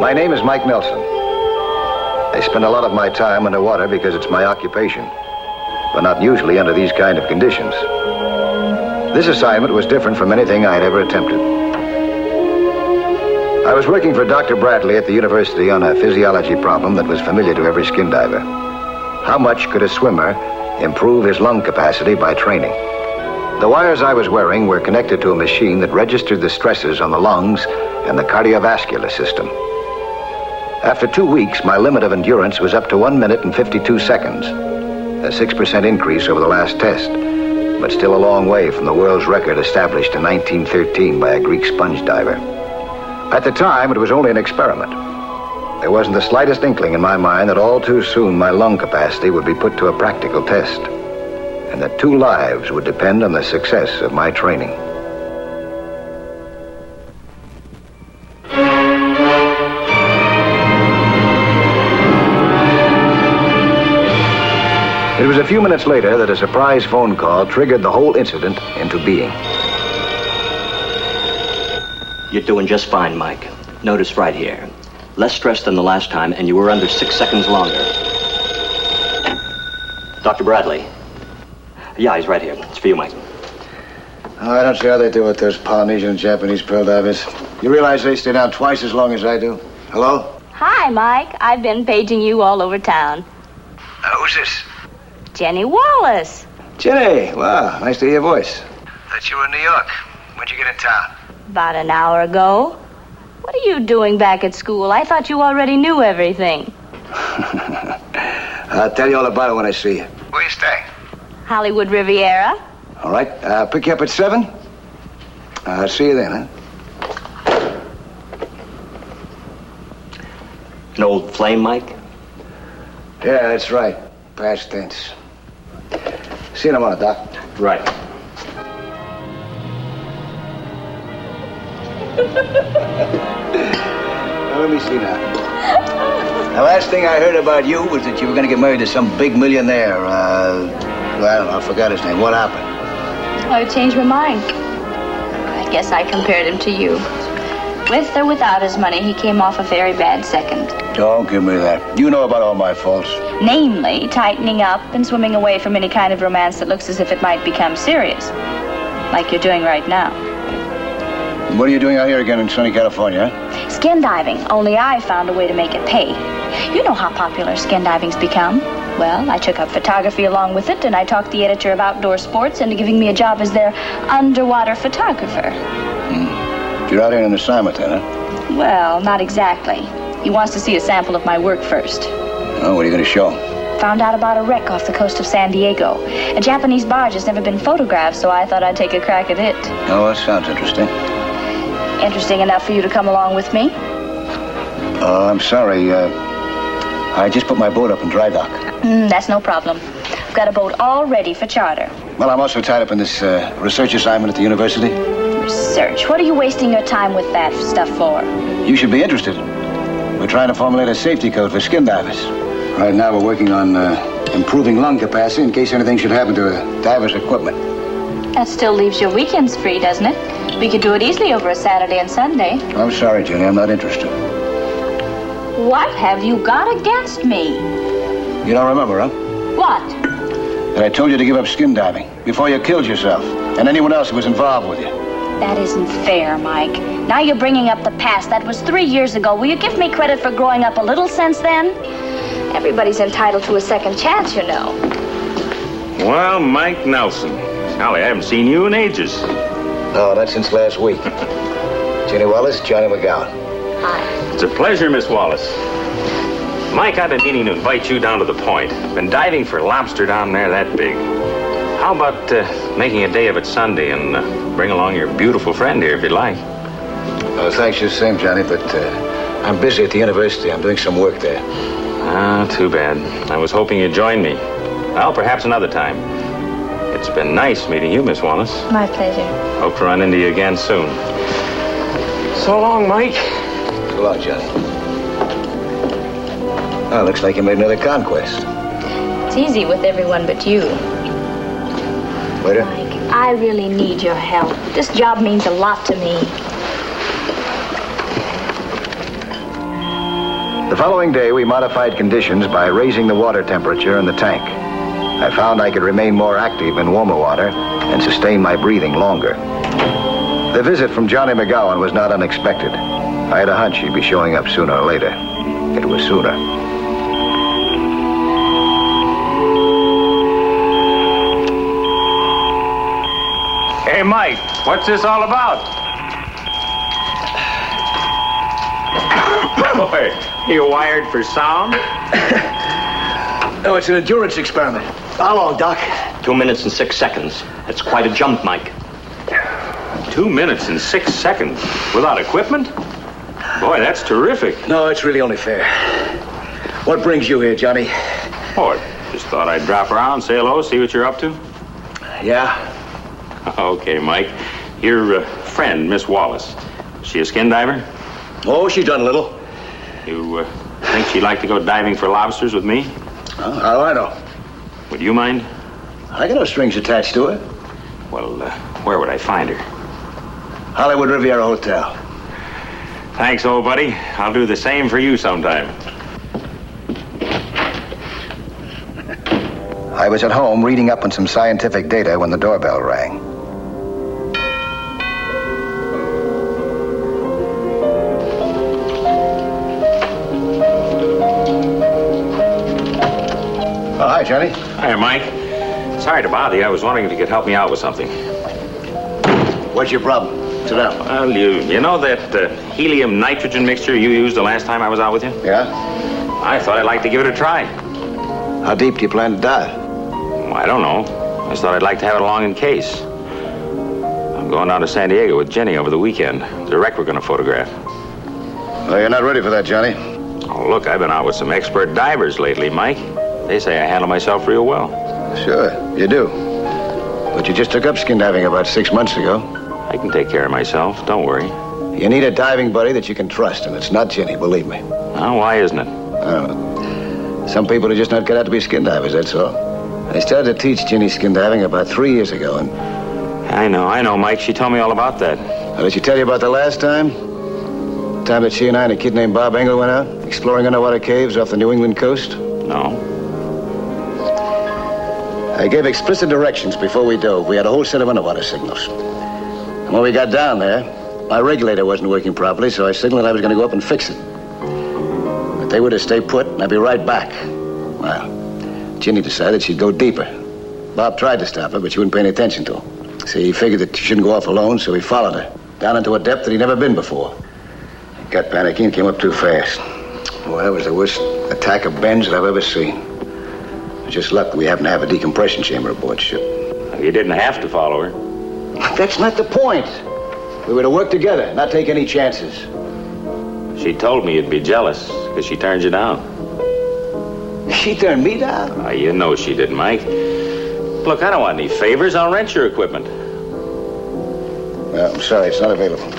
My name is Mike Nelson. I spend a lot of my time underwater because it's my occupation, but not usually under these kind of conditions. This assignment was different from anything I had ever attempted. I was working for Dr. Bradley at the university on a physiology problem that was familiar to every skin diver. How much could a swimmer improve his lung capacity by training? The wires I was wearing were connected to a machine that registered the stresses on the lungs and the cardiovascular system. After 2 weeks, my limit of endurance was up to 1 minute and 52 seconds, a 6% increase over the last test, but still a long way from the world's record established in 1913 by a Greek sponge diver. At the time, it was only an experiment. There wasn't the slightest inkling in my mind that all too soon my lung capacity would be put to a practical test, and that 2 lives would depend on the success of my training. It was a few minutes later that a surprise phone call triggered the whole incident into being. You're doing just fine, Mike. Notice right here. Less stress than the last time, and you were under 6 seconds longer. Dr. Bradley. Yeah, he's right here. It's for you, Mike. Oh, I don't see how they do with those Polynesian and Japanese pearl divers. You realize they stay down twice as long as I do? Hello? Hi, Mike. I've been paging you all over town. Who's this? Jenny Wallace. Jenny, wow, nice to hear your voice. Thought you were in New York. When'd you get in town? About an hour ago. What are you doing back at school? I thought you already knew everything. I'll tell you all about it when I see you. Where you staying? Hollywood Riviera. All right, pick you up at 7. I'll see you then, huh? An old flame, Mike? Yeah, that's right. Past tense. See you in a minute, Doc. Right. Now, let me see now. The last thing I heard about you was that you were going to get married to some big millionaire. Well, I don't know, I forgot his name. What happened? I changed my mind. I guess I compared him to you. With or without his money, he came off a very bad second. Don't give me that. You know about all my faults. Namely, tightening up and swimming away from any kind of romance that looks as if it might become serious. Like you're doing right now. What are you doing out here again in sunny California, huh? Skin diving, only I found a way to make it pay. You know how popular skin diving's become. Well, I took up photography along with it, and I talked the editor of Outdoor Sports into giving me a job as their underwater photographer. You're out here on an assignment then, huh? Well, not exactly. He wants to see a sample of my work first. Oh, what are you going to show? Found out about a wreck off the coast of San Diego. A Japanese barge has never been photographed, so I thought I'd take a crack at it. Oh, that sounds interesting. Interesting enough for you to come along with me? Oh, I'm sorry. I just put my boat up in dry dock. That's no problem. I've got a boat all ready for charter. Well, I'm also tied up in this research assignment at the university. Research? What are you wasting your time with that stuff for? You should be interested. We're trying to formulate a safety code for skin divers. Right now, we're working on improving lung capacity in case anything should happen to a diver's equipment. That still leaves your weekends free, doesn't it? We could do it easily over a Saturday and Sunday. I'm sorry, Jenny. I'm not interested. What have you got against me? You don't remember, huh? What? That I told you to give up skin diving before you killed yourself and anyone else who was involved with you. That isn't fair, Mike. Now you're bringing up the past. That was 3 years ago. Will you give me credit for growing up a little since then? Everybody's entitled to a second chance, you know. Well, Mike Nelson. Golly, I haven't seen you in ages. No, not since last week. Jenny Wallace, Johnny McGowan. Hi. It's a pleasure, Miss Wallace. Mike, I've been meaning to invite you down to the point. Been diving for lobster down there that big. How about making a day of it Sunday and bring along your beautiful friend here if you'd like? Oh, thanks just the same, Johnny, but I'm busy at the university. I'm doing some work there. Ah, too bad. I was hoping you'd join me. Well, perhaps another time. It's been nice meeting you, Miss Wallace. My pleasure. Hope to run into you again soon. So long, Mike. So long, Johnny. Oh, looks like you made another conquest. It's easy with everyone but you. Waiter? Mike, I really need your help. This job means a lot to me. The following day, we modified conditions by raising the water temperature in the tank. I found I could remain more active in warmer water and sustain my breathing longer. The visit from Johnny McGowan was not unexpected. I had a hunch he'd be showing up sooner or later. It was sooner. Hey, Mike, what's this all about? Boy, you wired for sound? Oh, it's an endurance experiment. How long, Doc? 2 minutes and 6 seconds. That's quite a jump, Mike. 2 minutes and 6 seconds without equipment? Boy, that's terrific. No, it's really only fair. What brings you here, Johnny? Oh, just thought I'd drop around, say hello, see what you're up to. Yeah? Okay, Mike. Your friend, Miss Wallace. She a skin diver? Oh, she's done a little. You think she'd like to go diving for lobsters with me? Oh, how do I know? Would you mind? I got no strings attached to her. Well, where would I find her? Hollywood Riviera Hotel. Thanks, old buddy. I'll do the same for you sometime. I was at home reading up on some scientific data when the doorbell rang. Oh, hi, Johnny. Hi, Mike. Sorry to bother you. I was wondering if you could help me out with something. What's your problem? Sit down. Well, you know that helium-nitrogen mixture you used the last time I was out with you? Yeah? I thought I'd like to give it a try. How deep do you plan to dive? Well, I don't know. I just thought I'd like to have it along in case. I'm going down to San Diego with Jenny over the weekend. There's a wreck we're going to photograph. Oh, you're not ready for that, Johnny. Oh, look, I've been out with some expert divers lately, Mike. They say I handle myself real well. Sure, you do. But you just took up skin diving about 6 months ago. I can take care of myself. Don't worry. You need a diving buddy that you can trust, and it's not Jenny, believe me. Oh, why isn't it? I don't know. Some people are just not cut out to be skin divers, that's all. I started to teach Jenny skin diving about 3 years ago, and... I know, Mike. She told me all about that. Did she tell you about the last time? The time that she and I and a kid named Bob Engel went out, exploring underwater caves off the New England coast? No. I gave explicit directions before we dove. We had a whole set of underwater signals. And when we got down there, my regulator wasn't working properly, so I signaled I was going to go up and fix it. But they were to stay put, and I'd be right back. Well, Ginny decided she'd go deeper. Bob tried to stop her, but she wouldn't pay any attention to him. See, he figured that she shouldn't go off alone, so he followed her, down into a depth that he'd never been before. He got panicky and came up too fast. Well, that was the worst attack of bends that I've ever seen. It's just luck that we happen to have a decompression chamber aboard ship. You didn't have to follow her. That's not the point. We were to work together, not take any chances. She told me you'd be jealous because she turned you down. She turned me down? Oh, you know she did, Mike. Look, I don't want any favors. I'll rent your equipment. Well, I'm sorry, it's not available.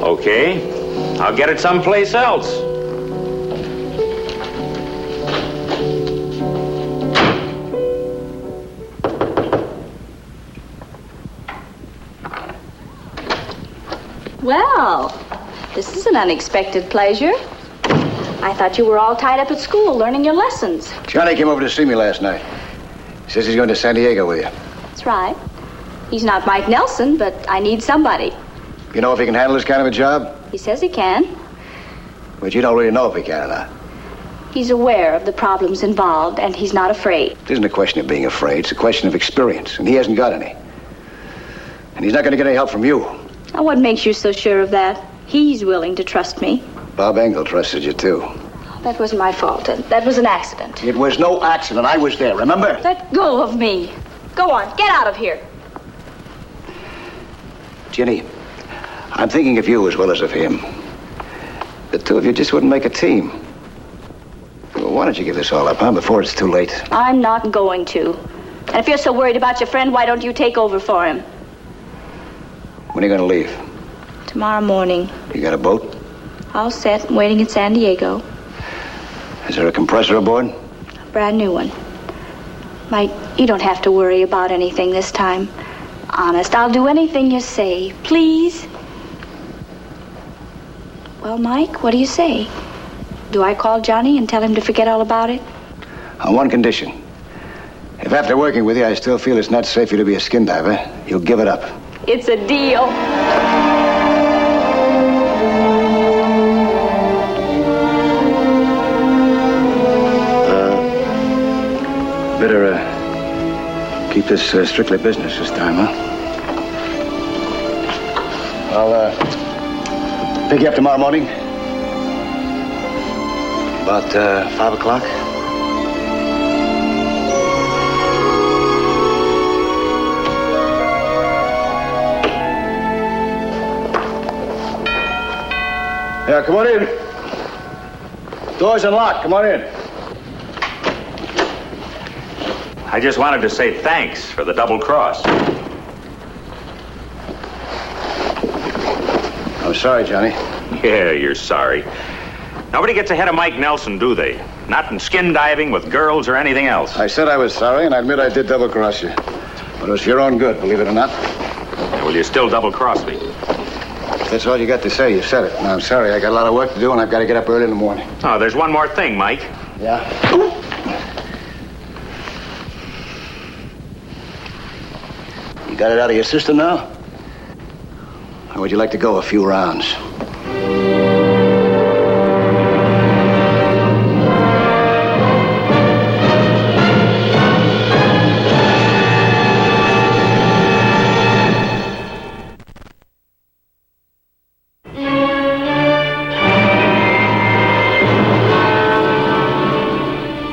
Okay. I'll get it someplace else. Well, this is an unexpected pleasure. I thought you were all tied up at school learning your lessons. Johnny came over to see me last night. He says he's going to San Diego with you. That's right. He's not Mike Nelson, but I need somebody. You know if he can handle this kind of a job? He says he can. But you don't really know if he can or not. He's aware of the problems involved, and he's not afraid. It isn't a question of being afraid. It's a question of experience, and he hasn't got any. And he's not going to get any help from you. Now, what makes you so sure of that? He's willing to trust me. Bob Engel trusted you, too. That wasn't my fault. That was an accident. It was no accident. I was there, remember? Let go of me. Go on, get out of here. Ginny, I'm thinking of you as well as of him. The two of you just wouldn't make a team. why don't you give this all up, huh, before it's too late? I'm not going to. And if you're so worried about your friend, why don't you take over for him? When are you going to leave? Tomorrow morning. You got a boat? All set, waiting in San Diego. Is there a compressor aboard? A brand new one. Mike, you don't have to worry about anything this time. Honest, I'll do anything you say. Please? Well, Mike, what do you say? Do I call Johnny and tell him to forget all about it? On one condition. If after working with you I still feel it's not safe for you to be a skin diver, you'll give it up. It's a deal. Better keep this strictly business this time, huh? I'll pick you up tomorrow morning. About 5 o'clock. Yeah, come on in. Door's unlocked. Come on in. I just wanted to say thanks for the double cross. I'm sorry, Johnny. Yeah, you're sorry. Nobody gets ahead of Mike Nelson, do they? Not in skin diving with girls or anything else. I said I was sorry, and I admit I did double-cross you. But it was for your own good, believe it or not. Yeah, well, you still double-crossed me. If that's all you got to say, you said it. Now, I'm sorry. I got a lot of work to do, and I've got to get up early in the morning. Oh, there's one more thing, Mike. Yeah? You got it out of your system now? Or would you like to go a few rounds?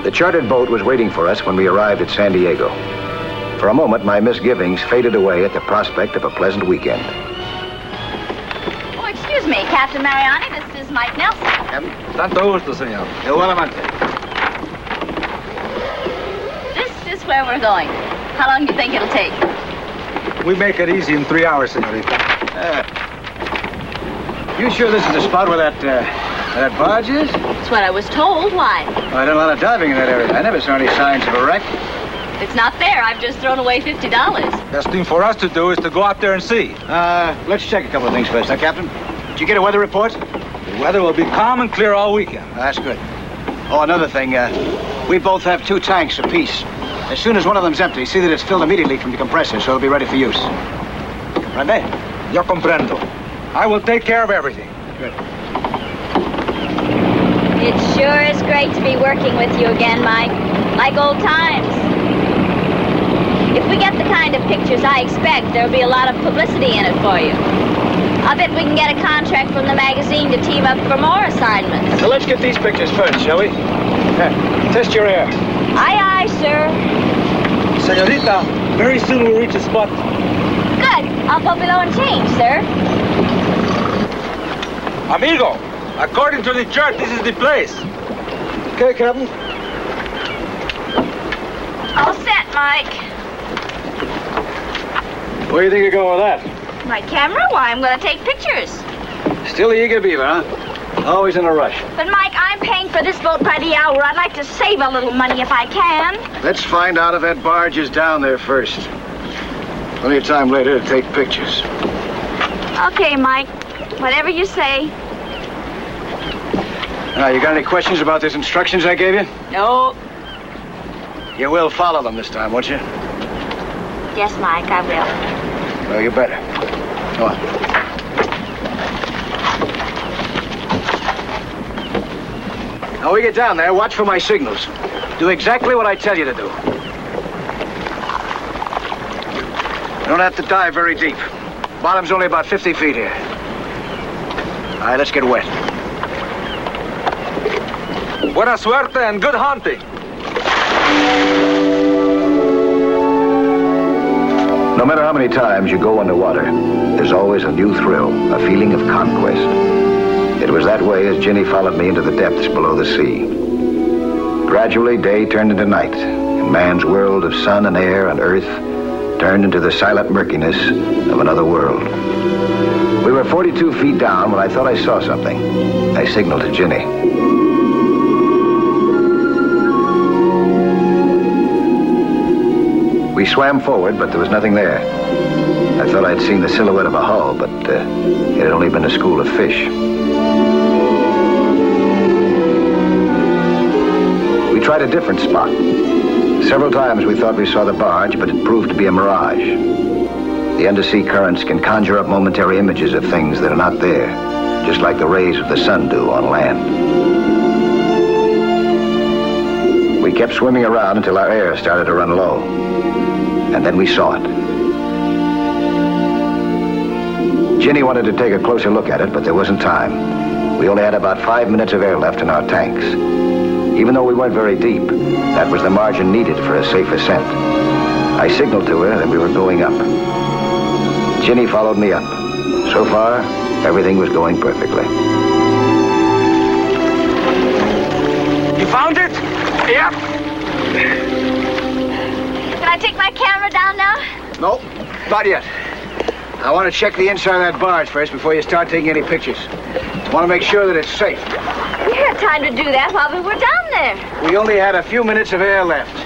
The chartered boat was waiting for us when we arrived at San Diego. For a moment, my misgivings faded away at the prospect of a pleasant weekend. Oh, excuse me, Captain Mariani. This is Mike Nelson. Tanto gusto, señor. Igualmente. This is where we're going. How long do you think it'll take? We make it easy in 3 hours, señorita. You sure this is the spot where that barge is? That's what I was told. Why? Well, I done a lot of diving in that area. I never saw any signs of a wreck. If it's not there, I've just thrown away $50. Best thing for us to do is to go out there and see. Let's check a couple of things first, huh, Captain? Did you get a weather report? The weather will be calm and clear all weekend. That's good. Oh, another thing, we both have 2 tanks apiece. As soon as one of them's empty, see that it's filled immediately from the compressor, so it'll be ready for use. Comprende? Yo comprendo. I will take care of everything. Good. It sure is great to be working with you again, Mike. Like old times. If we get the kind of pictures I expect, there'll be a lot of publicity in it for you. I'll bet we can get a contract from the magazine to team up for more assignments. So let's get these pictures first, shall we? Test your air. Aye, aye, sir. Señorita, very soon we'll reach a spot. Good. I'll go below and change, sir. Amigo, according to the chart, this is the place. Okay, Captain. All set, Mike. Where do you think you're going with that? My camera? Why, I'm going to take pictures. Still the eager beaver, huh? Always in a rush. But, Mike, I'm paying for this boat by the hour. I'd like to save a little money if I can. Let's find out if that barge is down there first. Plenty of time later to take pictures. Okay, Mike. Whatever you say. Now, you got any questions about these instructions I gave you? No. You will follow them this time, won't you? Yes, Mike, I will. Well, you better. Come on. Now, when we get down there, watch for my signals. Do exactly what I tell you to do. You don't have to dive very deep. Bottom's only about 50 feet here. All right, let's get wet. Buena suerte and good hunting. No matter how many times you go underwater, there's always a new thrill, a feeling of conquest. It was that way as Ginny followed me into the depths below the sea. Gradually, day turned into night, and man's world of sun and air and earth turned into the silent murkiness of another world. We were 42 feet down when I thought I saw something. I signaled to Ginny. We swam forward, but there was nothing there. I thought I'd seen the silhouette of a hull, but it had only been a school of fish. We tried a different spot. Several times we thought we saw the barge, but it proved to be a mirage. The undersea currents can conjure up momentary images of things that are not there, just like the rays of the sun do on land. We kept swimming around until our air started to run low. And then we saw it. Ginny wanted to take a closer look at it, but there wasn't time. We only had about 5 minutes of air left in our tanks. Even though we weren't very deep, that was the margin needed for a safe ascent. I signaled to her that we were going up. Ginny followed me up. So far, everything was going perfectly. You found it? Yep. Can I take my camera down now? No, not yet. I want to check the inside of that barge first before you start taking any pictures. I want to make sure that it's safe. We had time to do that while we were down there. We only had a few minutes of air left.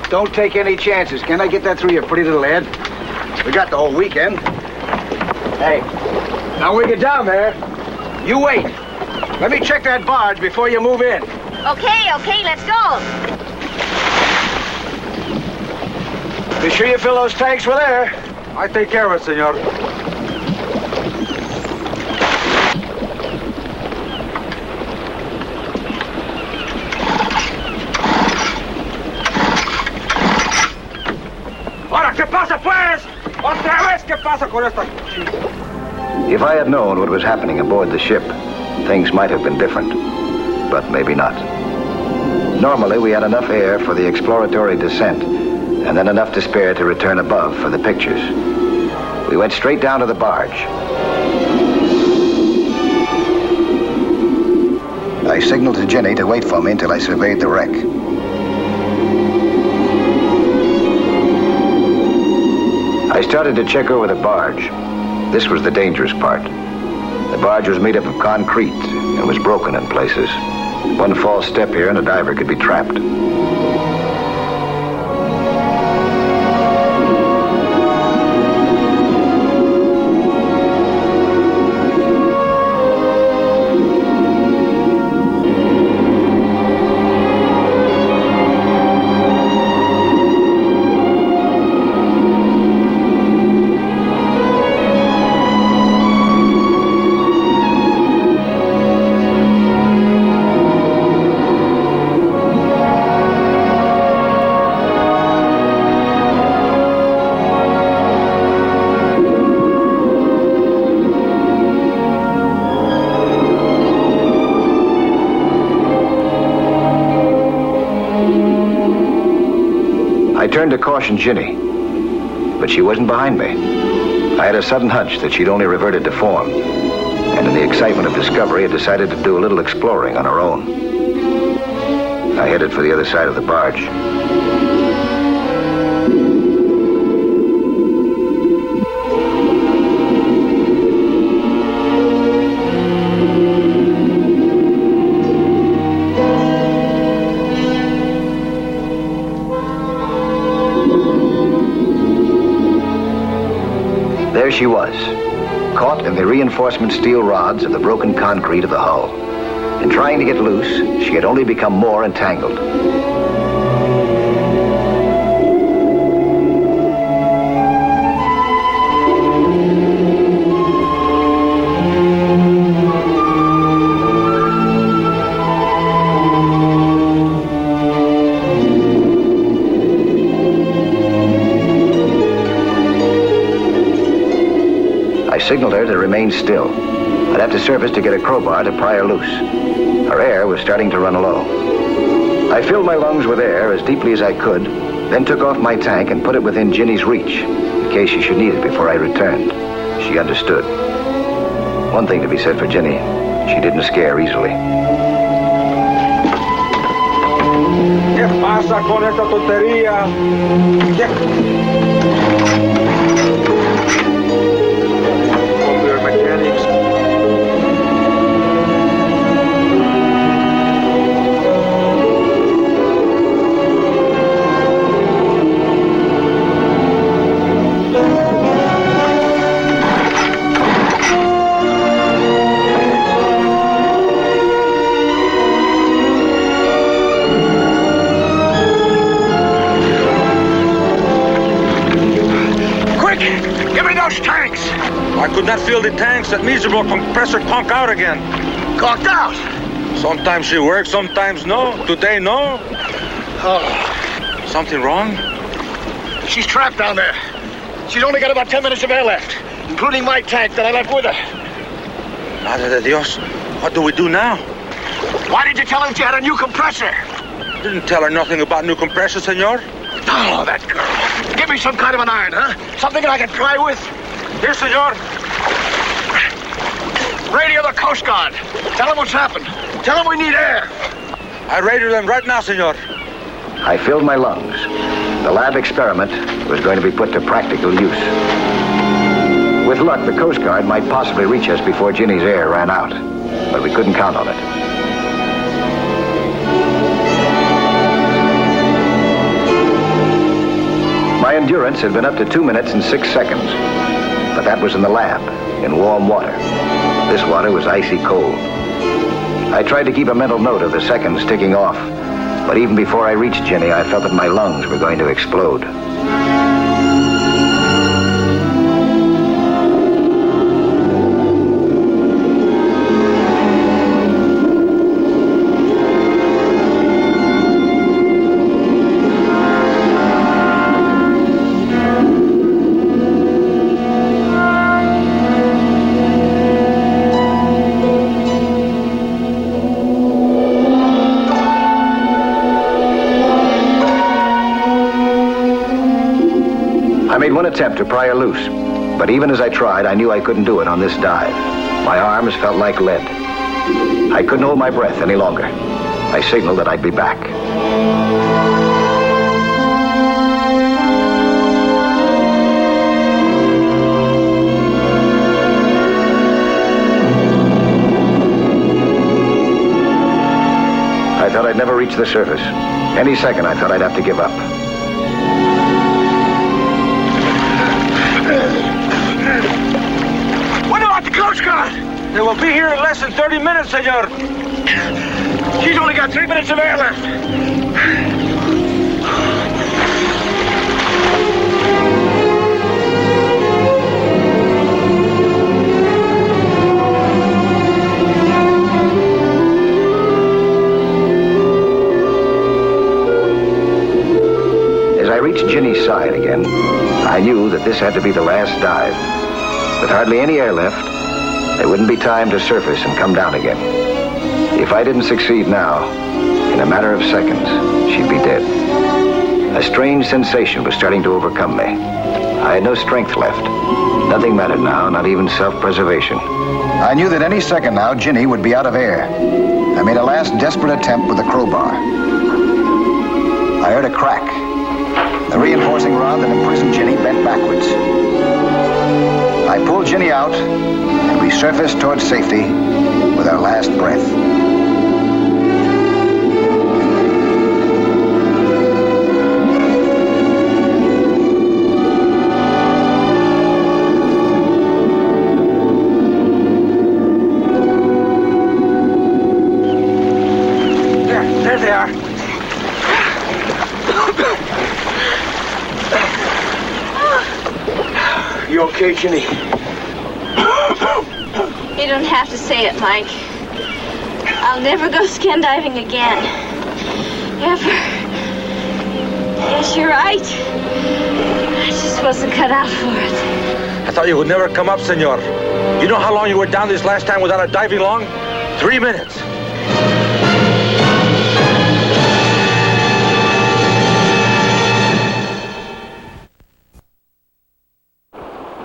Don't take any chances. Can I get that through your pretty little head? We got the whole weekend. Hey, now when you get down there, you wait. Let me check that barge before you move in. Okay, let's go. Be sure you fill those tanks with air. I take care of it, senor. Ahora, ¿qué pasa, pues? Otra vez, ¿qué pasa con esta? If I had known what was happening aboard the ship, things might have been different, but maybe not. Normally, we had enough air for the exploratory descent, and then enough to spare to return above for the pictures. We went straight down to the barge. I signaled to Ginny to wait for me until I surveyed the wreck. I started to check over the barge. This was the dangerous part. The barge was made up of concrete and was broken in places. One false step here and a diver could be trapped. I turned to caution Ginny, but she wasn't behind me. I had a sudden hunch that she'd only reverted to form, and in the excitement of discovery, had decided to do a little exploring on her own. I headed for the other side of the barge. There she was, caught in the reinforcement steel rods of the broken concrete of the hull. In trying to get loose, she had only become more entangled. I signaled her to remain still. I'd have to surface to get a crowbar to pry her loose. Her air was starting to run low. I filled my lungs with air as deeply as I could, then took off my tank and put it within Ginny's reach, in case she should need it before I returned. She understood. One thing to be said for Ginny, she didn't scare easily. ¿Qué pasa con esta tontería? Computer mechanics. Tanks! I could not feel the tanks. That miserable compressor conked out again. Conked out? Sometimes she works, sometimes no. Today, no. Oh. Something wrong? She's trapped down there. She's only got about 10 minutes of air left, including my tank that I left with her. Madre de Dios, what do we do now? Why did you tell her that you had a new compressor? Didn't tell her nothing about new compressor, senor. Oh, that girl. Give me some kind of an iron, huh? Something that I can pry with. Here, senor. Radio the Coast Guard. Tell them what's happened. Tell them we need air. I radio them right now, senor. I filled my lungs. The lab experiment was going to be put to practical use. With luck, the Coast Guard might possibly reach us before Ginny's air ran out. But we couldn't count on it. My endurance had been up to 2 minutes and 6 seconds. But that was in the lab, in warm water. This water was icy cold. I tried to keep a mental note of the seconds ticking off. But even before I reached Ginny, I felt that my lungs were going to explode. I made one attempt to pry her loose, but even as I tried, I knew I couldn't do it on this dive. My arms felt like lead. I couldn't hold my breath any longer. I signaled that I'd be back. I thought I'd never reach the surface. Any second, I thought I'd have to give up. What about the Coast Guard? They will be here in less than 30 minutes, senor. She's only got 3 minutes of air left. As I reached Ginny's side again, I knew that this had to be the last dive. With hardly any air left, there wouldn't be time to surface and come down again. If I didn't succeed now, in a matter of seconds, she'd be dead. A strange sensation was starting to overcome me. I had no strength left. Nothing mattered now, not even self-preservation. I knew that any second now, Ginny would be out of air. I made a last desperate attempt with a crowbar. I heard a crack. The reinforcing rod that imprisoned Ginny bent backwards. I pulled Ginny out, and we surfaced towards safety with our last breath. There they are. You okay, Ginny? You don't have to say it, Mike. I'll never go skin diving again. Ever. Yes, you're right. I just wasn't cut out for it. I thought you would never come up, senor. You know how long you were down this last time without a diving long? 3 minutes.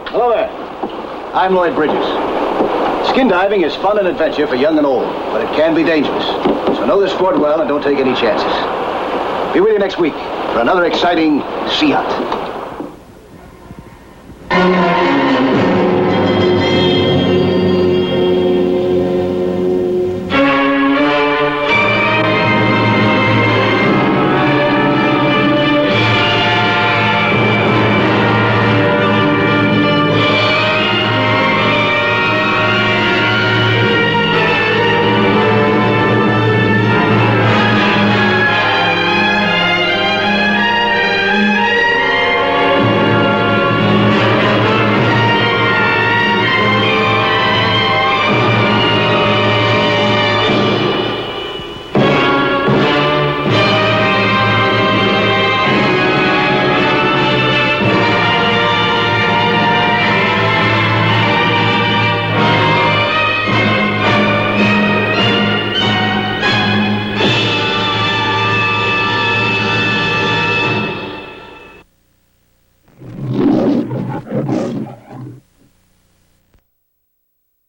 Hello there. I'm Lloyd Bridges. Skin diving is fun and adventure for young and old, but it can be dangerous. So know the sport well and don't take any chances. Be with you next week for another exciting sea hunt.